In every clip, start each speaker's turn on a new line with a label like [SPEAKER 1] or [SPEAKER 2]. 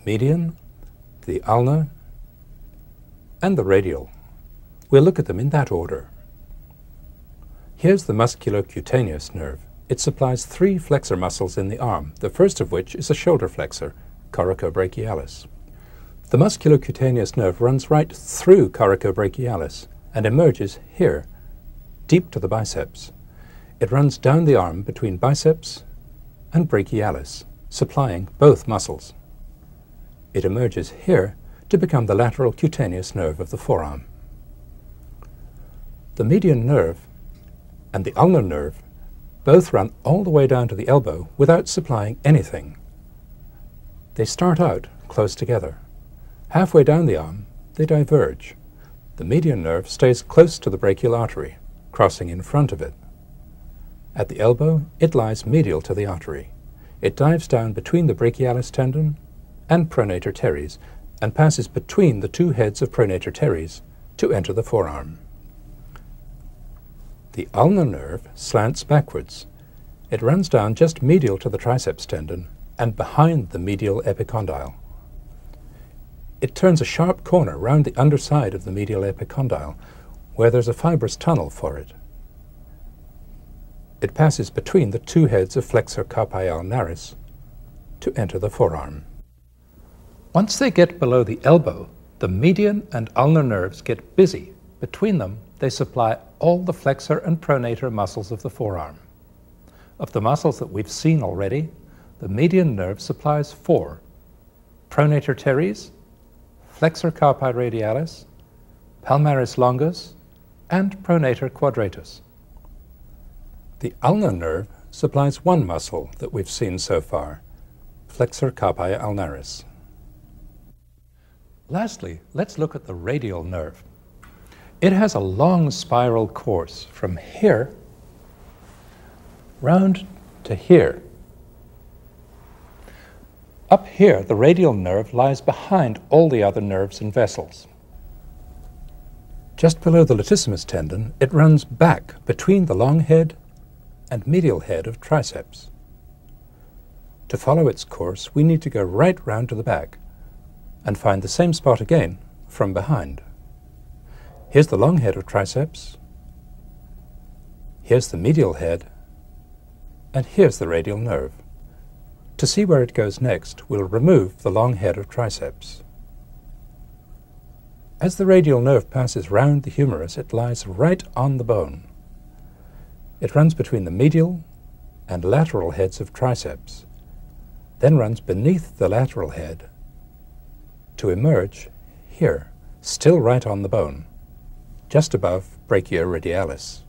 [SPEAKER 1] median, the ulnar, and the radial. We'll look at them in that order. Here's the musculocutaneous nerve. It supplies 3 flexor muscles in the arm, the first of which is a shoulder flexor, coracobrachialis. The musculocutaneous nerve runs right through coracobrachialis and emerges here, deep to the biceps. It runs down the arm between biceps and brachialis, supplying both muscles. It emerges here to become the lateral cutaneous nerve of the forearm. The median nerve and the ulnar nerve both run all the way down to the elbow without supplying anything. They start out close together. Halfway down the arm, they diverge. The median nerve stays close to the brachial artery, crossing in front of it. At the elbow, it lies medial to the artery. It dives down between the brachialis tendon and pronator teres and passes between the 2 heads of pronator teres to enter the forearm. The ulnar nerve slants backwards. It runs down just medial to the triceps tendon and behind the medial epicondyle. It turns a sharp corner round the underside of the medial epicondyle, where there's a fibrous tunnel for it. It passes between the 2 heads of flexor carpi ulnaris to enter the forearm. Once they get below the elbow, the median and ulnar nerves get busy. Between them, they supply all the flexor and pronator muscles of the forearm. Of the muscles that we've seen already, the median nerve supplies 4: pronator teres, flexor carpi radialis, palmaris longus, and pronator quadratus. The ulnar nerve supplies 1 muscle that we've seen so far, flexor carpi ulnaris. Lastly, let's look at the radial nerve. It has a long spiral course from here round to here. Up here, the radial nerve lies behind all the other nerves and vessels. Just below the latissimus tendon, it runs back between the long head and medial head of triceps. To follow its course, we need to go right round to the back and find the same spot again from behind. Here's the long head of triceps, here's the medial head, and here's the radial nerve. To see where it goes next, we'll remove the long head of triceps. As the radial nerve passes round the humerus, it lies right on the bone. It runs between the medial and lateral heads of triceps, then runs beneath the lateral head to emerge here, still right on the bone, just above brachioradialis.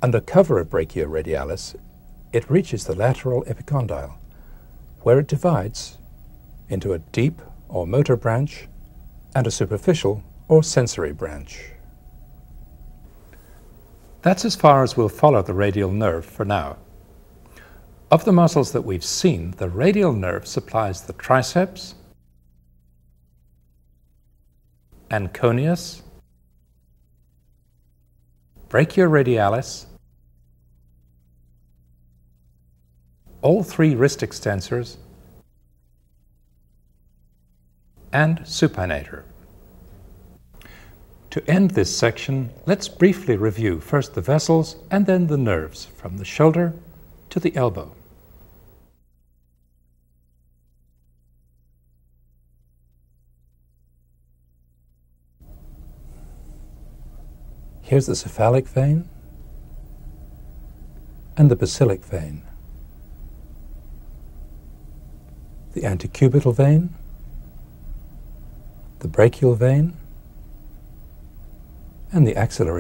[SPEAKER 1] Under cover of brachioradialis, it reaches the lateral epicondyle, where it divides into a deep or motor branch and a superficial or sensory branch. That's as far as we'll follow the radial nerve for now. Of the muscles that we've seen, the radial nerve supplies the triceps, anconeus, brachioradialis, all 3 wrist extensors, and supinator. To end this section, let's briefly review first the vessels and then the nerves from the shoulder to the elbow. Here's the cephalic vein and the basilic vein, the antecubital vein, the brachial vein, and the axillary